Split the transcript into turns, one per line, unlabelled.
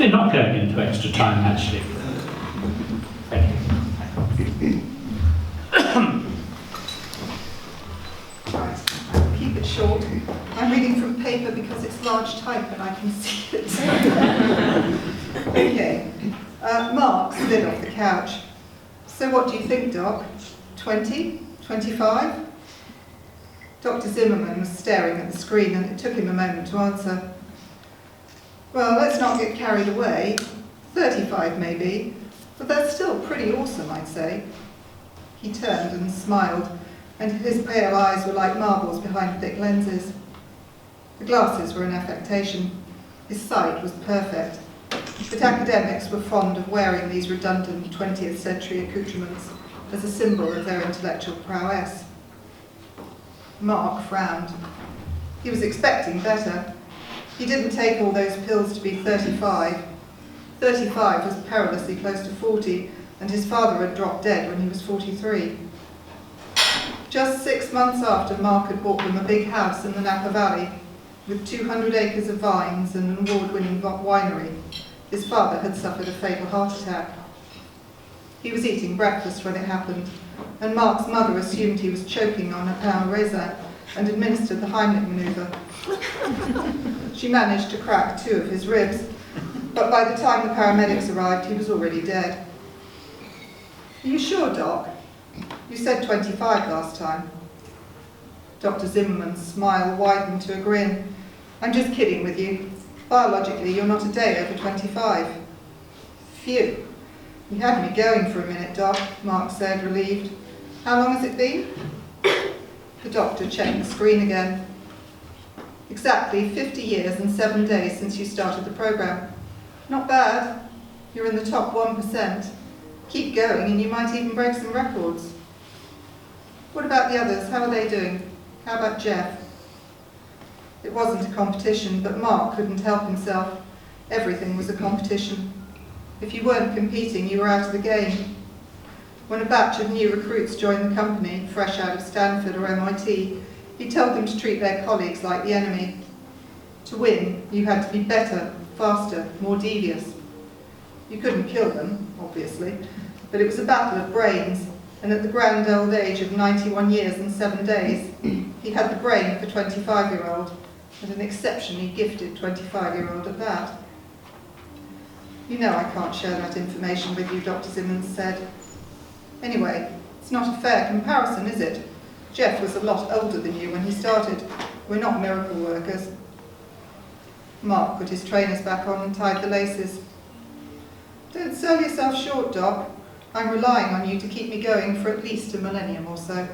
We're not going into extra time, actually. Thank you.
Right, I'll keep it short. I'm reading from paper because it's large type and I can see it. Okay. Mark slid off the couch. So what do you think, Doc? 20? 25? Dr. Zimmerman was staring at the screen and it took him a moment to answer. Well, let's not get carried away. 35 maybe, but that's still pretty awesome, I'd say. He turned and smiled, and his pale eyes were like marbles behind thick lenses. The glasses were an affectation. His sight was perfect. But academics were fond of wearing these redundant 20th century accoutrements as a symbol of their intellectual prowess. Mark frowned. He was expecting better. He didn't take all those pills to be 35. 35 was perilously close to 40, and his father had dropped dead when he was 43. Just 6 months after Mark had bought them a big house in the Napa Valley, with 200 acres of vines and an award-winning winery, his father had suffered a fatal heart attack. He was eating breakfast when it happened, and Mark's mother assumed he was choking on a pain raisin and administered the Heimlich manoeuvre. She managed to crack 2 of his ribs, but by the time the paramedics arrived, he was already dead. Are you sure, Doc? You said 25 last time. Dr. Zimmerman's smile widened to a grin. I'm just kidding with you. Biologically, you're not a day over 25. Phew. You had me going for a minute, Doc, Mark said, relieved. How long has it been? The doctor checked the screen again. Exactly 50 years and 7 days since you started the program. Not bad. You're in the top 1%. Keep going and you might even break some records. What about the others? How are they doing? How about Jeff? It wasn't a competition, but Mark couldn't help himself. Everything was a competition. If you weren't competing, you were out of the game. When a batch of new recruits joined the company, fresh out of Stanford or MIT, he told them to treat their colleagues like the enemy. To win, you had to be better, faster, more devious. You couldn't kill them, obviously, but it was a battle of brains, and at the grand old age of 91 years and 7 days, he had the brain of a 25-year-old, and an exceptionally gifted 25-year-old at that. You know I can't share that information with you, Dr. Simmons said. Anyway, it's not a fair comparison, is it? Jeff was a lot older than you when he started. We're not miracle workers. Mark put his trainers back on and tied the laces. Don't sell yourself short, Doc. I'm relying on you to keep me going for at least a millennium or so.